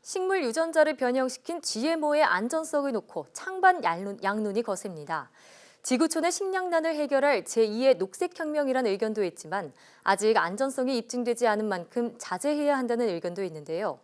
식물 유전자를 변형시킨 GMO의 안전성을 놓고 찬반 양론이 거셉니다. 지구촌의 식량난을 해결할 제2의 녹색혁명이라는 의견도 있지만 아직 안전성이 입증되지 않은 만큼 자제해야 한다는 의견도 있는데요.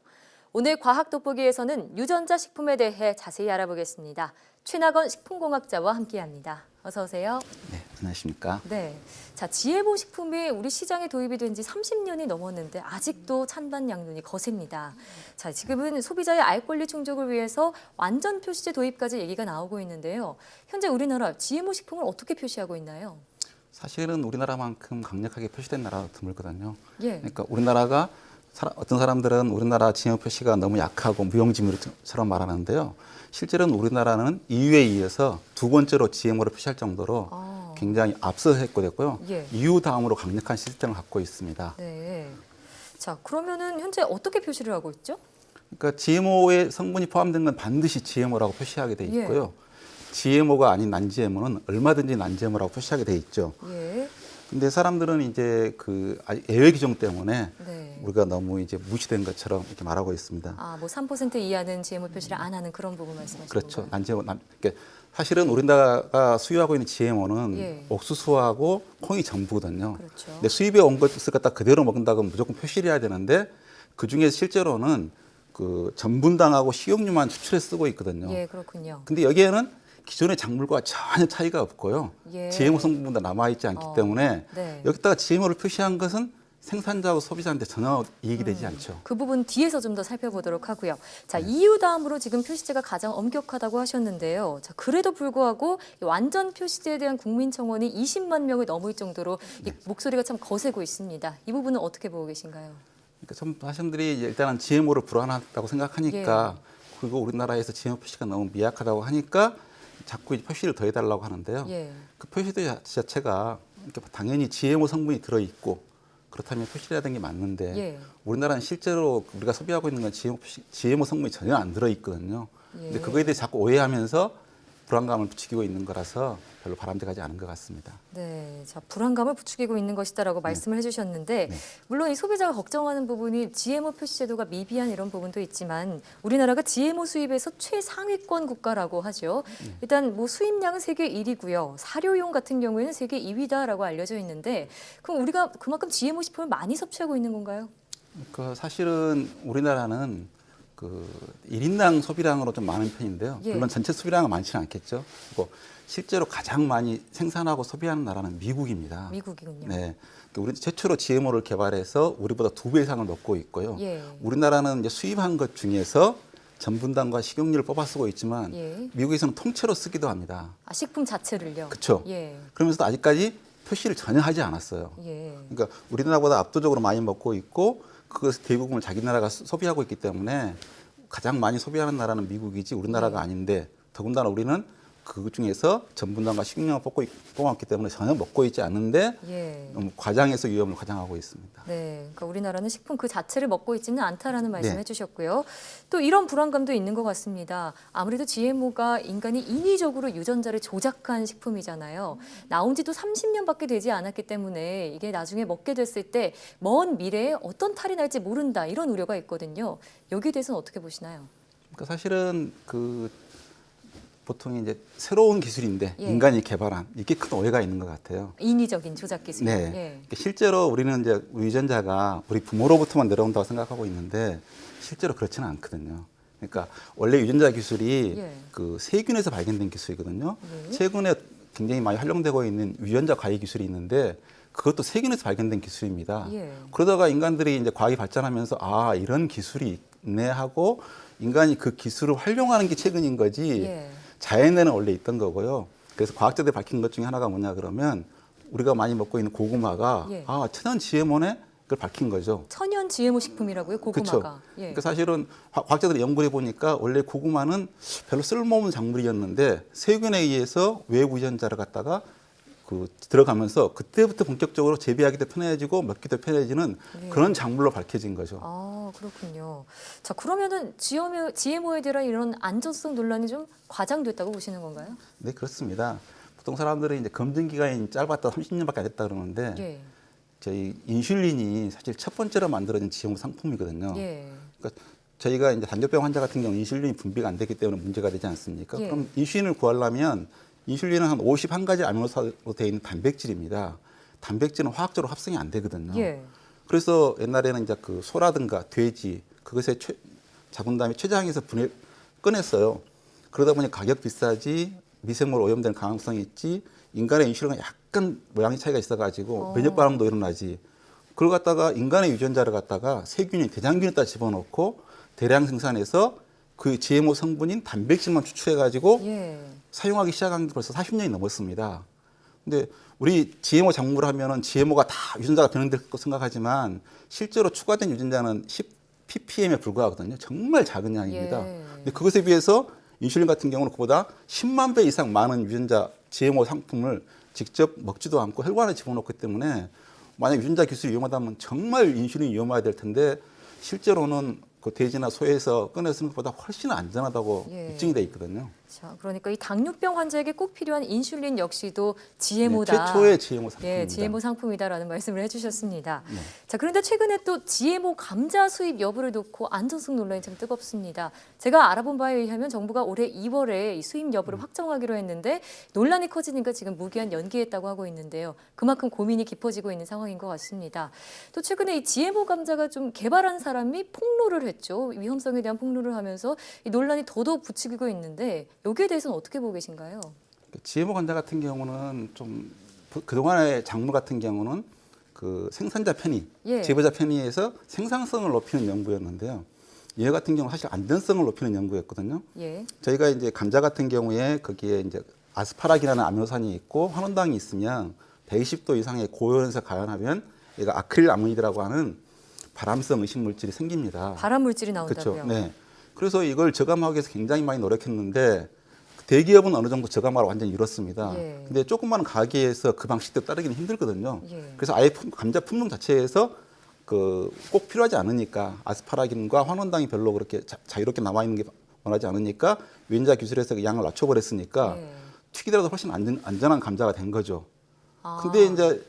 오늘 과학 돋보기에서는 유전자 식품에 대해 자세히 알아보겠습니다. 최낙원 식품공학자와 함께합니다. 어서 오세요. 네, 안녕하십니까. 네, 자 GMO 식품이 우리 시장에 도입이 된 지 30년이 넘었는데 아직도 찬반 양론이 거셉니다. 자, 지금은 소비자의 알 권리 충족을 위해서 완전 표시제 도입까지 얘기가 나오고 있는데요. 현재 우리나라 GMO 식품을 어떻게 표시하고 있나요? 사실은 우리나라만큼 강력하게 표시된 나라가 드물거든요. 예. 그러니까 우리나라가 어떤 사람들은 우리나라 GMO 표시가 너무 약하고 무용지물처럼 말하는데요. 실제로는 우리나라는 EU에 의해서 두 번째로 GMO를 표시할 정도로 굉장히 앞서 했고요. 예. EU 다음으로 강력한 시스템을 갖고 있습니다. 네. 자, 그러면은 현재 어떻게 표시를 하고 있죠? 그러니까 GMO의 성분이 포함된 건 반드시 GMO라고 표시하게 돼 있고요. GMO가 아닌 난GMO는 얼마든지 난GMO라고 표시하게 돼 있죠. 예. 근데 사람들은 이제 그 예외 규정 때문에 네. 우리가 너무 이제 무시된 것처럼 이렇게 말하고 있습니다. 아, 뭐 3% 이하는 GMO 표시를 안 하는 그런 부분 말씀하시는 그렇죠. 건가요? 난GMO. 그러니까 사실은 우리나라가 수입하고 있는 GMO는 예. 옥수수하고 콩이 전부거든요. 그렇죠. 근데 수입해 온 것을 갖다 그대로 먹는다고 무조건 표시를 해야 되는데 그 중에 실제로는 그 전분당하고 식용유만 추출해 쓰고 있거든요. 예, 그렇군요. 근데 여기에는 기존의 작물과 전혀 차이가 없고요. 예. GMO 성분도 남아있지 않기 때문에 네. 여기다가 GMO를 표시한 것은 생산자하고 소비자한테 전혀 이익이 되지 않죠. 그 부분 뒤에서 좀 더 살펴보도록 하고요. 자, EU 다음으로 지금 표시제가 가장 엄격하다고 하셨는데요. 자, 그래도 불구하고 이 완전 표시제에 대한 국민청원이 20만 명을 넘을 정도로 이 목소리가 참 거세고 있습니다. 이 부분은 어떻게 보고 계신가요? 그러니까 좀 사람들이 일단은 GMO를 불안하다고 생각하니까 그리고 우리나라에서 GMO 표시가 너무 미약하다고 하니까 자꾸 표시를 더 해달라고 하는데요. 예. 그 표시도 자체가 당연히 GMO 성분이 들어있고 그렇다면 표시를 해야 되는 게 맞는데 예. 우리나라는 실제로 우리가 소비하고 있는 건 GMO 성분이 전혀 안 들어있거든요. 근데 그거에 대해 자꾸 오해하면서 불안감을 부추기고 있는 거라서 별로 바람직하지 않은 것 같습니다. 네, 자 불안감을 부추기고 있는 것이다라고 말씀을 해주셨는데 물론 이 소비자가 걱정하는 부분이 GMO 표시 제도가 미비한 이런 부분도 있지만 우리나라가 GMO 수입에서 최상위권 국가라고 하죠. 일단 뭐 수입량은 세계 1위고요. 사료용 같은 경우에는 세계 2위다라고 알려져 있는데 그럼 우리가 그만큼 GMO 식품을 많이 섭취하고 있는 건가요? 그 사실은 우리나라는 그 1인당 소비량으로 좀 많은 편인데요. 예. 물론 전체 소비량은 많지는 않겠죠. 그리고 실제로 가장 많이 생산하고 소비하는 나라는 미국입니다. 미국이군요. 네, 우리 최초로 GMO를 개발해서 우리보다 2배 이상을 넣고 있고요. 예. 우리나라는 이제 수입한 것 중에서 전분당과 식용유를 뽑아 쓰고 있지만 예. 미국에서는 통째로 쓰기도 합니다. 아, 식품 자체를요? 그렇죠. 예. 그러면서도 아직까지 표시를 전혀 하지 않았어요. 예. 그러니까 우리나라보다 압도적으로 많이 먹고 있고 그것의 대부분을 자기 나라가 소비하고 있기 때문에 가장 많이 소비하는 나라는 미국이지 우리나라가 아닌데 더군다나 우리는 그 중에서 전분당과 식용유를 뽑아왔기 때문에 전혀 먹고 있지 않는데 과장해서 위험을 과장하고 있습니다. 네, 그러니까 우리나라는 식품 그 자체를 먹고 있지는 않다라는 말씀을 네. 해주셨고요. 또 이런 불안감도 있는 것 같습니다. 아무래도 GMO가 인간이 인위적으로 유전자를 조작한 식품이잖아요. 나온 지도 30년밖에 되지 않았기 때문에 이게 나중에 먹게 됐을 때 먼 미래에 어떤 탈이 날지 모른다 이런 우려가 있거든요. 여기에 대해서는 어떻게 보시나요? 그러니까 사실은 그 보통 이제 새로운 기술인데 인간이 개발한 이게 큰 오해가 있는 것 같아요. 인위적인 조작 기술. 네. 그러니까 실제로 우리는 이제 우리 유전자가 우리 부모로부터만 내려온다고 생각하고 있는데 실제로 그렇지는 않거든요. 그러니까 원래 유전자 기술이 그 세균에서 발견된 기술이거든요. 최근에 굉장히 많이 활용되고 있는 유전자 과학 기술이 있는데 그것도 세균에서 발견된 기술입니다. 그러다가 인간들이 이제 과학이 발전하면서 아 이런 기술이 있네 하고 인간이 그 기술을 활용하는 게 최근인 거지. 자연에는 원래 있던 거고요. 그래서 과학자들이 밝힌 것 중에 하나가 뭐냐 그러면 우리가 많이 먹고 있는 고구마가 아 천연 GMO네 그걸 밝힌 거죠. 천연 GMO 식품이라고요? 고구마가. 그렇죠. 그러니까 사실은 과학자들이 연구를 해보니까 원래 고구마는 별로 쓸모없는 작물이었는데 세균에 의해서 외부 유전자를 갖다가 그 들어가면서 그때부터 본격적으로 재배하기 때 편해지고 먹기 때 편해지는 그런 작물로 밝혀진 거죠. 아, 그렇군요. 자, 그러면은 GMO에 대한 이런 안전성 논란이 좀 과장됐다고 보시는 건가요? 네, 그렇습니다. 보통 사람들은 이제 검증 기간이 짧았다 30년밖에 안 됐다 그러는데 저희 인슐린이 사실 첫 번째로 만들어진 GMO 상품이거든요. 그러니까 저희가 이제 당뇨병 환자 같은 경우 인슐린이 분비가 안 되기 때문에 문제가 되지 않습니까? 예. 그럼 인슐린을 구하려면 인슐린은 한 51가지 아미노산으로 되어 있는 단백질입니다. 단백질은 화학적으로 합성이 안 되거든요. 예. 그래서 옛날에는 이제 그 소라든가 돼지 그것에 잡은 다음에 췌장에서 꺼냈어요. 그러다 보니 가격 비싸지, 미생물 오염될 가능성이 있지, 인간의 인슐린과 약간 모양의 차이가 있어가지고 면역 반응도 일어나지. 그걸 갖다가 인간의 유전자를 갖다가 세균이 대장균에다 집어넣고 대량 생산해서 그 GMO 성분인 단백질만 추출해가지고 예. 사용하기 시작한 게 벌써 40년이 넘었습니다. 근데 우리 GMO 작물을 하면은 GMO가 다 유전자가 변형될 거 생각하지만 실제로 추가된 유전자는 10ppm에 불과하거든요. 정말 작은 양입니다. 예. 근데 그것에 비해서 인슐린 같은 경우는 그보다 10만 배 이상 많은 유전자 GMO 상품을 직접 먹지도 않고 혈관에 집어넣기 때문에 만약 유전자 기술이 위험하다면 정말 인슐린이 위험해야 될 텐데 실제로는 그 돼지나 소에서 꺼내 쓰는 것보다 훨씬 안전하다고 예. 입증이 돼 있거든요. 자, 그러니까 이 당뇨병 환자에게 꼭 필요한 인슐린 역시도 GMO다. 최초의 GMO 상품입니다. 예, GMO 상품이다라는 말씀을 해주셨습니다. 네. 자, 그런데 최근에 또 GMO 감자 수입 여부를 놓고 안전성 논란이 좀 뜨겁습니다. 제가 알아본 바에 의하면 정부가 올해 2월에 이 수입 여부를 확정하기로 했는데 논란이 커지니까 지금 무기한 연기했다고 하고 있는데요. 그만큼 고민이 깊어지고 있는 상황인 것 같습니다. 또 최근에 이 GMO 감자가 좀 개발한 사람이 폭로를 했죠. 위험성에 대한 폭로를 하면서 이 논란이 더더욱 부추기고 있는데 여기에 대해서는 어떻게 보고 계신가요? GMO 감자 같은 경우는 좀 그동안의 작물 같은 경우는 그 생산자 편의, 예. 재배자 편의에서 생산성을 높이는 연구였는데요. 얘 같은 경우 사실 안전성을 높이는 연구였거든요. 예. 저희가 이제 감자 같은 경우에 거기에 이제 아스파라긴이라는 아미노산이 있고 환원당이 있으면 120도 이상의 고온에서 가열하면 얘가 아크릴아미드라고 하는 발암성 의식 물질이 생깁니다. 발암 물질이 나온다고요? 그렇죠. 네. 그래서 이걸 저감하기 위해서 굉장히 많이 노력했는데 대기업은 어느 정도 저감화를 완전히 이뤘습니다. 예. 근데 조그마한 가게에서 그 방식대로 따르기는 힘들거든요. 예. 그래서 아예 감자 품종 자체에서 그 꼭 필요하지 않으니까 아스파라긴과 환원당이 별로 그렇게 자유롭게 남아 있는 게 원하지 않으니까 유전자 기술에서 그 양을 낮춰버렸으니까 예. 튀기더라도 훨씬 안전한 감자가 된 거죠. 아. 근데 이제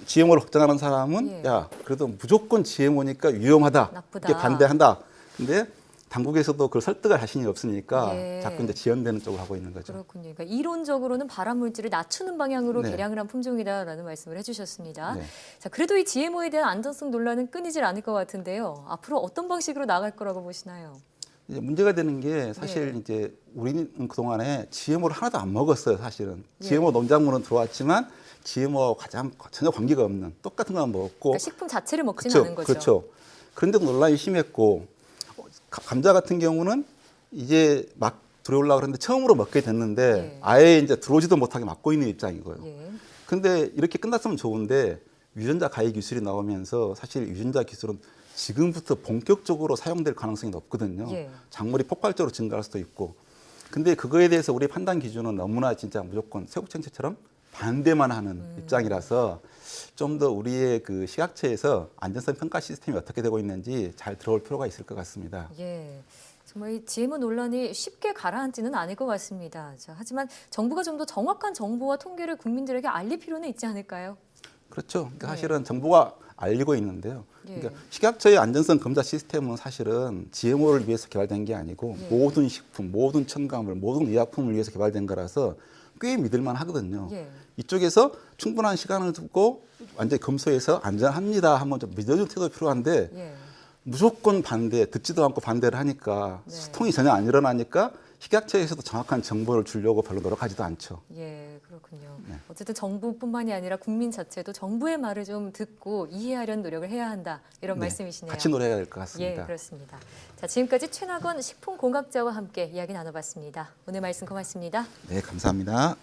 GMO를 걱정하는 사람은 예. 야 그래도 무조건 GMO니까 위험하다 나쁘다. 이렇게 반대한다. 근데 당국에서도 그걸 설득할 자신이 없으니까 예. 자꾸 이제 지연되는 쪽으로 하고 있는 거죠. 그렇군요. 그러니까 이론적으로는 발암 물질을 낮추는 방향으로 네. 개량을 한 품종이다라는 말씀을 해주셨습니다. 네. 자, 그래도 이 GMO에 대한 안전성 논란은 끊이질 않을 것 같은데요. 앞으로 어떤 방식으로 나갈 거라고 보시나요? 이제 문제가 되는 게 사실 예. 이제 우리는 그동안에 GMO를 하나도 안 먹었어요, 사실은. 예. GMO 농작물은 들어왔지만 GMO와 전혀 관계가 없는 똑같은 것만 먹었고. 그러니까 식품 자체를 먹지는 그렇죠, 않은 거죠. 그렇죠. 그런데도 논란이 심했고 감자 같은 경우는 이제 막 들어오려고 그러는데 처음으로 먹게 됐는데 예. 아예 이제 들어오지도 못하게 막고 있는 입장이고요. 예. 근데 이렇게 끝났으면 좋은데 유전자 가해 기술이 나오면서 사실 유전자 기술은 지금부터 본격적으로 사용될 가능성이 높거든요. 예. 작물이 폭발적으로 증가할 수도 있고. 근데 그거에 대해서 우리 판단 기준은 너무나 진짜 무조건 세국정책처럼 반대만 하는 입장이라서 좀 더 우리의 그 시각처에서 안전성 평가 시스템이 어떻게 되고 있는지 잘 들어올 필요가 있을 것 같습니다. 예. 정말 이 GMO 논란이 쉽게 가라앉지는 않을 것 같습니다. 자, 하지만 정부가 좀 더 정확한 정보와 통계를 국민들에게 알릴 필요는 있지 않을까요? 그렇죠. 그러니까 네. 사실은 정부가 알리고 있는데요. 예. 그러니까 식약처의 안전성 검사 시스템은 사실은 GMO를 위해서 개발된 게 아니고 예. 모든 식품, 모든 첨가물, 모든 의약품을 위해서 개발된 거라서 꽤 믿을만 하거든요. 예. 이쪽에서 충분한 시간을 두고 완전히 검토해서 안전합니다 하면 좀 믿어주는 태도 필요한데 예. 무조건 반대, 듣지도 않고 반대를 하니까 네. 소통이 전혀 안 일어나니까 식약처에서도 정확한 정보를 주려고 별로 노력하지도 않죠. 예, 그렇군요. 네. 어쨌든 정부뿐만이 아니라 국민 자체도 정부의 말을 좀 듣고 이해하려는 노력을 해야 한다. 이런 네, 말씀이시네요. 같이 노력해야 될 것 예, 같습니다. 그렇습니다. 자, 지금까지 최낙원 식품공학자와 함께 이야기 나눠봤습니다. 오늘 말씀 고맙습니다. 네, 감사합니다.